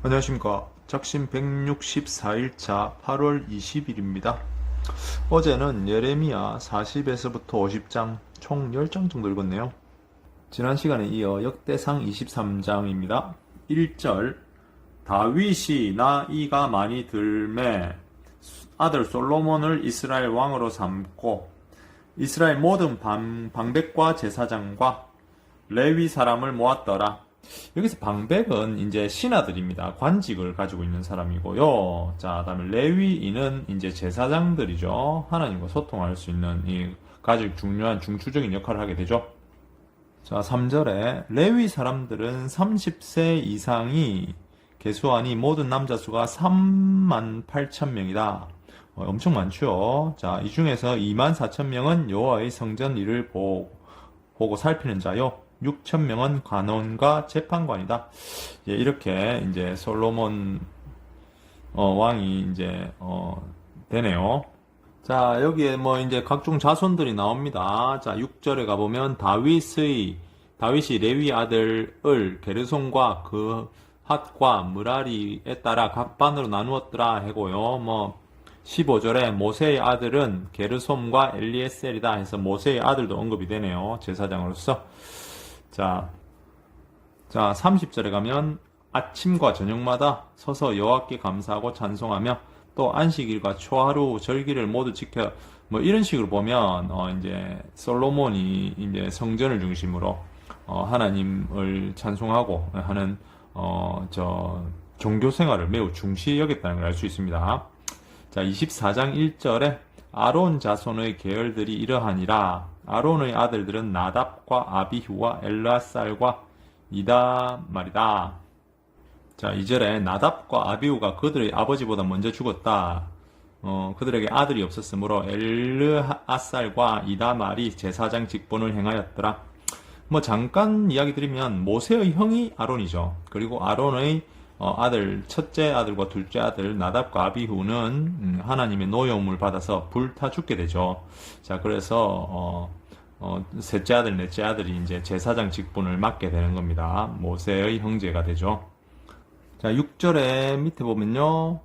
안녕하십니까. 작심 164일차 8월 20일입니다. 어제는 예레미야 40에서부터 50장 총 10장 정도 읽었네요. 지난 시간에 이어 역대상 23장입니다. 1절 다윗이 나이가 많이 들매 아들 솔로몬을 이스라엘 왕으로 삼고 이스라엘 모든 방백과 제사장과 레위 사람을 모았더라. 여기서 방백은 이제 신하들입니다. 관직을 가지고 있는 사람이고요. 자, 다음에 레위인은 이제 제사장들이죠. 하나님과 소통할 수 있는 이 가장 중요한 중추적인 역할을 하게 되죠. 자, 3절에 레위 사람들은 30세 이상이 계수하니 모든 남자 수가 38,000명이다. 엄청 많죠. 자, 이 중에서 24,000명은 여호와의 성전 일을 보고 살피는 자요. 6,000명은 관원과 재판관이다. 예, 이렇게 이제 솔로몬 왕이 이제 되네요. 자, 여기에 뭐 이제 각종 자손들이 나옵니다. 자, 6절에 가보면 다윗이 레위 아들을 게르손과 그 핫과 무라리에 따라 각 반으로 나누었더라 하고요. 뭐 15절에 모세의 아들은 게르솜과 엘리에셀이다 해서 모세의 아들도 언급이 되네요. 제사장으로서. 자, 30절에 가면 아침과 저녁마다 서서 여호와께 감사하고 찬송하며 또 안식일과 초하루 절기를 모두 지켜 뭐 이런 식으로 보면 이제 솔로몬이 이제 성전을 중심으로 하나님을 찬송하고 하는 종교 생활을 매우 중시 여겼다는 걸 알 수 있습니다. 자, 24장 1절에 아론 자손의 계열들이 이러하니라. 아론의 아들들은 나답과 아비후와 엘르아살과 이다 말이다. 자, 2절에 나답과 아비후가 그들의 아버지보다 먼저 죽었다. 그들에게 아들이 없었으므로 엘르아살과 이다말이 제사장 직분을 행하였더라. 뭐 잠깐 이야기 드리면 모세의 형이 아론이죠. 그리고 아론의 아들, 첫째 아들과 둘째 아들 나답과 아비후는 하나님의 노여움을 받아서 불타 죽게 되죠. 자, 그래서 셋째 아들, 넷째 아들이 이제 제사장 직분을 맡게 되는 겁니다. 모세의 형제가 되죠. 자, 6절에 밑에 보면요.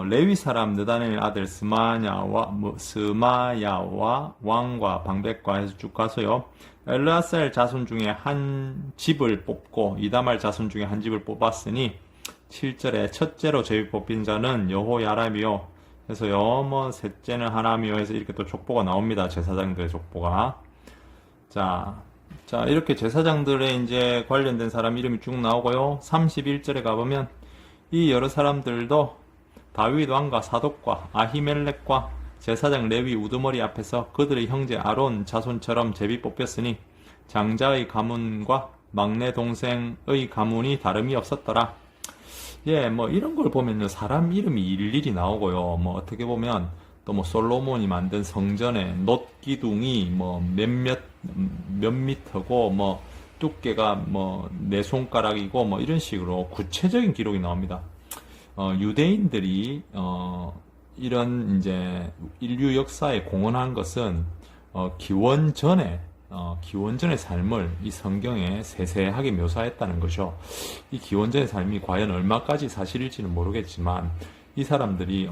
레위 사람 느다넬 아들 스마야와 왕과 방백과 해서 쭉 가서요. 엘르아살 자손 중에 한 집을 뽑고 이다말 자손 중에 한 집을 뽑았으니 7절에 첫째로 제비 뽑힌 자는 여호야람이요 해서요. 뭐 셋째는 하나미요 해서 이렇게 또 족보가 나옵니다. 제사장들의 족보가. 자, 이렇게 제사장들의 이제 관련된 사람 이름이 쭉 나오고요. 31절에 가보면 이 여러 사람들도 다윗 왕과 사독과 아히멜렉과 제사장 레위 우두머리 앞에서 그들의 형제 아론 자손처럼 제비 뽑혔으니 장자의 가문과 막내 동생의 가문이 다름이 없었더라. 예, 뭐 이런 걸 보면요, 사람 이름이 일일이 나오고요. 뭐 어떻게 보면 또 뭐 솔로몬이 만든 성전의 놋 기둥이 뭐 몇 미터고 뭐 두께가 뭐 네 손가락이고 뭐 이런 식으로 구체적인 기록이 나옵니다. 유대인들이 이런 이제 인류 역사에 공헌한 것은 기원 전의 삶을 이 성경에 세세하게 묘사했다는 거죠. 이 기원 전의 삶이 과연 얼마까지 사실일지는 모르겠지만 이 사람들이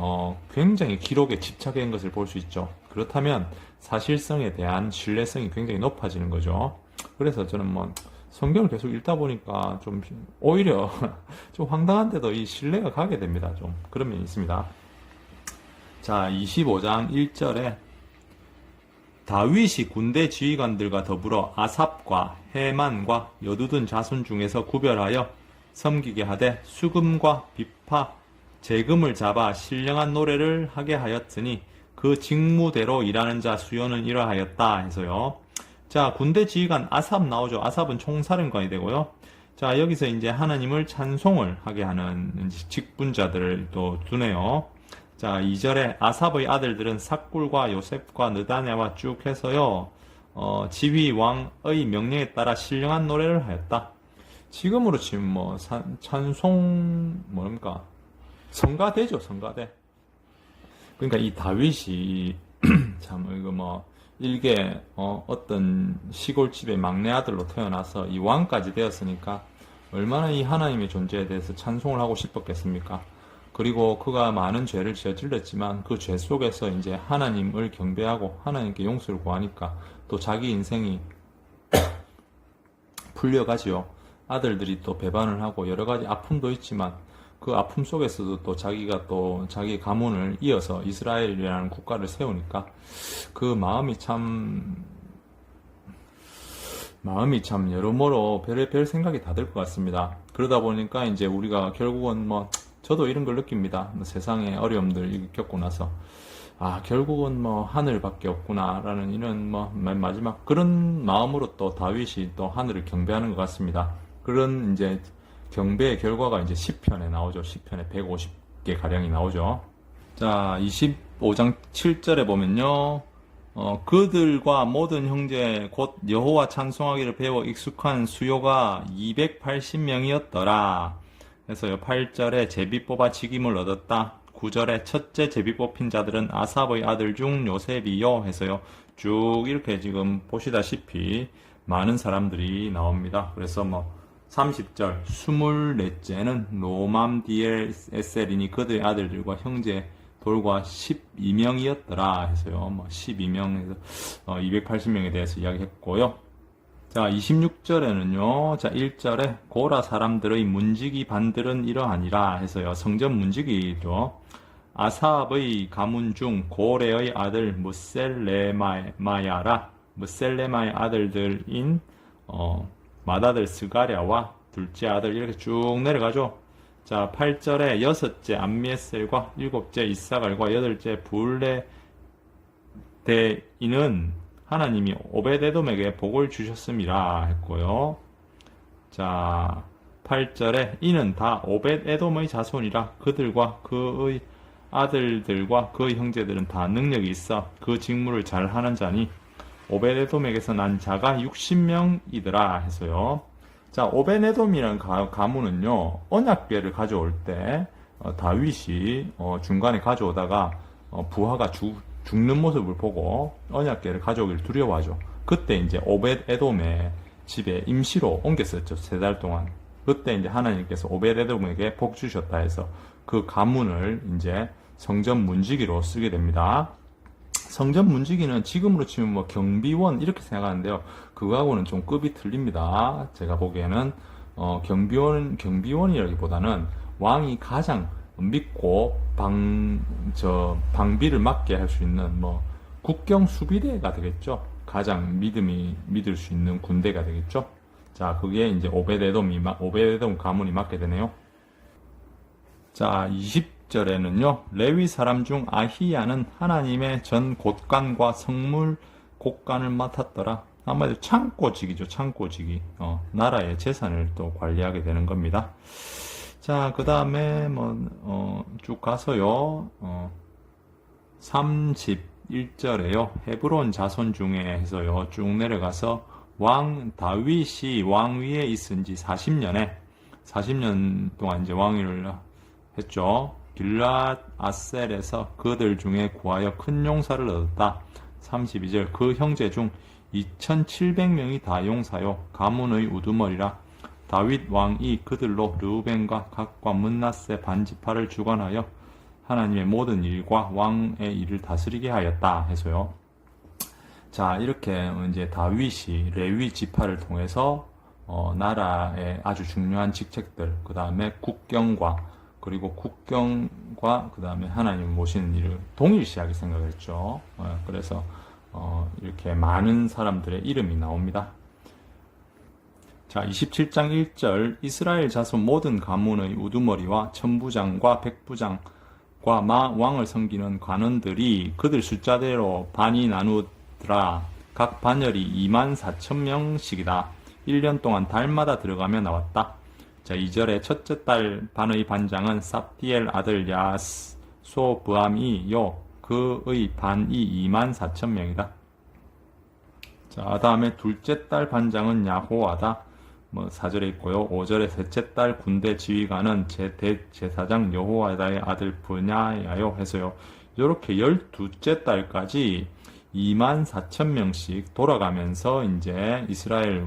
굉장히 기록에 집착한 것을 볼 수 있죠. 그렇다면 사실성에 대한 신뢰성이 굉장히 높아지는 거죠. 그래서 저는 뭐 성경을 계속 읽다 보니까 좀 오히려 좀 황당한데도 이 신뢰가 가게 됩니다. 좀 그런 면이 있습니다. 자, 25장 1절에 다윗이 군대 지휘관들과 더불어 아삽과 헤만과 여두둔 자손 중에서 구별하여 섬기게 하되 수금과 비파, 재금을 잡아 신령한 노래를 하게 하였으니 그 직무대로 일하는 자 수요는 이러하였다 해서요. 자, 군대 지휘관 아삽 나오죠. 아삽은 총사령관이 되고요. 자, 여기서 이제 하나님을 찬송을 하게 하는 직분자들을 또 두네요. 자, 2절에 아삽의 아들들은 삭굴과 요셉과 느다냐와 쭉 해서요. 지휘 왕의 명령에 따라 신령한 노래를 하였다. 지금으로 치면 뭐 찬송 뭡니까? 성가대죠, 성가대. 그러니까 이 다윗이 참 이거 뭐 일개 어떤 시골집의 막내 아들로 태어나서 이 왕까지 되었으니까 얼마나 이 하나님의 존재에 대해서 찬송을 하고 싶었겠습니까? 그리고 그가 많은 죄를 저질렀지만 그 죄 속에서 이제 하나님을 경배하고 하나님께 용서를 구하니까 또 자기 인생이 풀려가지요. 아들들이 또 배반을 하고 여러 가지 아픔도 있지만 그 아픔 속에서도 또 자기가 또 자기 가문을 이어서 이스라엘이라는 국가를 세우니까 그 마음이 참 여러모로 별의별 생각이 다 들 것 같습니다. 그러다 보니까 이제 우리가 결국은 뭐 저도 이런 걸 느낍니다. 뭐 세상의 어려움들 겪고 나서 결국은 뭐 하늘밖에 없구나라는 이런 뭐 마지막 그런 마음으로 또 다윗이 또 하늘을 경배하는 것 같습니다. 그런 이제 경배의 결과가 이제 시편에 나오죠. 시편에 150개 가량이 나오죠. 자, 25장 7절에 보면요. 그들과 모든 형제 곧 여호와 찬송하기를 배워 익숙한 수요가 280명이었더라. 그래서 8절에 제비 뽑아 직임을 얻었다. 9절에 첫째 제비 뽑힌 자들은 아삽의 아들 중 요셉이요 해서요. 쭉 이렇게 지금 보시다시피 많은 사람들이 나옵니다. 그래서 뭐 30절 24째는 로맘디엘에셀이니 그들의 아들들과 형제 돌과 12명이었더라 해서요. 뭐 12명에서 280명에 대해서 이야기했고요. 자, 26절에는요. 자, 1절에 고라 사람들의 문지기 반들은 이러하니라 해서요. 성전 문지기죠. 아삽의 가문 중 고레의 아들 무셀레마야라. 무셀레마의 아들들인 맏아들 스가랴와 둘째 아들 이렇게 쭉 내려가죠. 자, 8절에 여섯째 암미에셀과 일곱째 이사갈과 여덟째 불레데이는 하나님이 오벳에돔에게 복을 주셨음이라 했고요. 자, 8절에 이는 다 오벳에돔의 자손이라 그들과 그의 아들들과 그의 형제들은 다 능력이 있어 그 직무를 잘 하는 자니 오벳에돔에게서 난 자가 60명이더라 해서요. 자, 오벳에돔이라는 가문은요, 언약궤를 가져올 때 다윗이 중간에 가져오다가 부하가 죽는 모습을 보고 언약궤를 가져오기를 두려워하죠. 그때 이제 오벳에돔의 집에 임시로 옮겼었죠. 3달 동안. 그때 이제 하나님께서 오벳에돔에게 복 주셨다 해서 그 가문을 이제 성전 문지기로 쓰게 됩니다. 성전 문지기는 지금으로 치면 뭐 경비원 이렇게 생각하는데요. 그거하고는 좀 급이 틀립니다. 제가 보기에는 경비원이라기보다는 왕이 가장 믿고 방비를 맡게 할 수 있는 뭐 국경 수비대가 되겠죠. 가장 믿을 수 있는 군대가 되겠죠. 자, 그게 이제 오벳에돔 가문이 맡게 되네요. 자, 20절에는요, 레위 사람 중 아히야는 하나님의 전 곳간과 성물 곳간을 맡았더라. 한마디로 창고직이죠, 창고직이. 나라의 재산을 또 관리하게 되는 겁니다. 자, 그 다음에 쭉 가서요, 31절에요, 헤브론 자손 중에 해서요, 쭉 내려가서 왕 다윗이 왕위에 있은 지 40년 동안 이제 왕위를 했죠. 길랏 아셀에서 그들 중에 구하여 큰 용사를 얻었다. 32절 그 형제 중 2700명이 다 용사요 가문의 우두머리라. 다윗 왕이 그들로 르우벤과 각과 문나세 반지파를 주관하여 하나님의 모든 일과 왕의 일을 다스리게 하였다 해서요. 자, 이렇게 이제 다윗이 레위 지파를 통해서 나라의 아주 중요한 직책들, 그 다음에 국경과 그 다음에 하나님 모시는 일을 동일시하게 생각을 했죠. 그래서 이렇게 많은 사람들의 이름이 나옵니다. 자, 27장 1절 이스라엘 자손 모든 가문의 우두머리와 천부장과 백부장과 왕을 섬기는 관원들이 그들 숫자대로 반이 나누더라. 각 반열이 24,000명씩이다. 1년 동안 달마다 들어가며 나왔다. 자, 2절에 첫째 달 반의 반장은 삽디엘 아들 야소브암이요 그의 반이 24,000명이다. 자, 다음에 둘째 달 반장은 야호와다. 4절에 있고요. 5절에 셋째 달 군대 지휘관은 대제사장 여호와다의 아들 브냐야요 해서요. 이렇게 12째 달까지 24,000명씩 돌아가면서 이제 이스라엘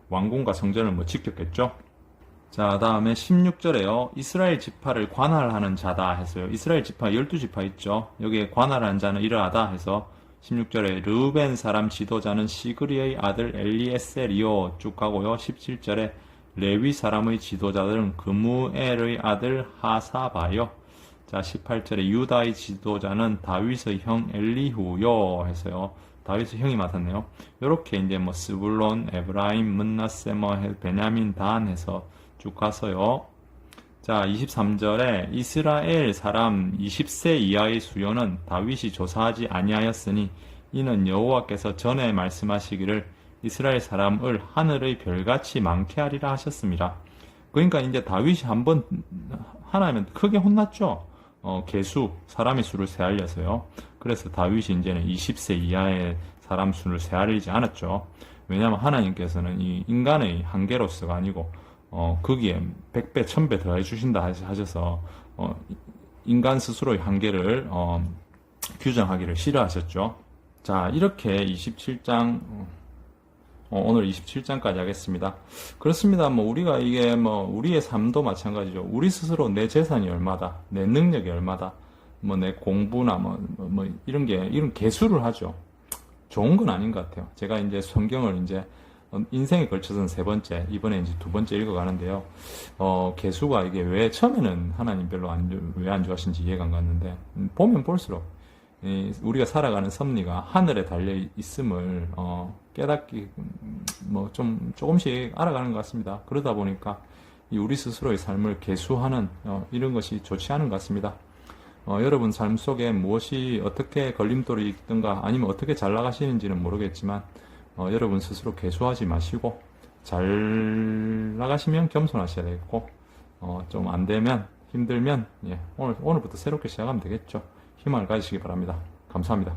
왕궁과 성전을 지켰겠죠. 자, 다음에 16절에요. 이스라엘 지파를 관할하는 자다 했어요. 이스라엘 지파 12지파 있죠. 여기에 관할하는 자는 이러하다 해서 16절에 르우벤 사람 지도자는 시그리의 아들 엘리에셀이요 쭉 가고요. 17절에 레위 사람의 지도자들은 그무엘의 아들 하사바요. 자, 18절에 유다의 지도자는 다윗의 형 엘리후요 했어요. 다윗의 형이 맡았네요. 요렇게 이제 뭐 스불론, 에브라임, 문나세, 베냐민, 단 해서 쭉 가서요. 자, 23절에 이스라엘 사람 20세 이하의 수요는 다윗이 조사하지 아니하였으니 이는 여호와께서 전에 말씀하시기를 이스라엘 사람을 하늘의 별같이 많게 하리라 하셨습니다. 그러니까 이제 다윗이 한번 하나면 크게 혼났죠. 개수, 사람의 수를 세알려서요. 그래서 다윗이 이제는 20세 이하의 사람 수를 세알리지 않았죠. 왜냐하면 하나님께서는 이 인간의 한계로서가 아니고 거기에 100배, 1000배 더해 주신다 하셔서 인간 스스로의 한계를 규정하기를 싫어하셨죠. 자, 이렇게 27장 오늘 27장까지 하겠습니다. 그렇습니다. 뭐 우리가 이게 뭐 우리의 삶도 마찬가지죠. 우리 스스로 내 재산이 얼마다, 내 능력이 얼마다, 뭐 내 공부나 뭐 이런 개수를 하죠. 좋은 건 아닌 것 같아요. 제가 이제 성경을 이제 인생에 걸쳐서는 3번째, 이번에 이제 2번째 읽어가는데요. 개수가 이게 왜 처음에는 하나님 별로 왜 안 좋아하신지 이해가 안 갔는데, 보면 볼수록, 우리가 살아가는 섭리가 하늘에 달려 있음을, 깨닫기, 조금씩 알아가는 것 같습니다. 그러다 보니까, 우리 스스로의 삶을 개수하는, 이런 것이 좋지 않은 것 같습니다. 여러분 삶 속에 무엇이 어떻게 걸림돌이 있든가 아니면 어떻게 잘 나가시는지는 모르겠지만 여러분 스스로 개수하지 마시고 잘 나가시면 겸손하셔야 되겠고 좀 안 되면 힘들면 오늘부터 새롭게 시작하면 되겠죠. 희망을 가지시기 바랍니다. 감사합니다.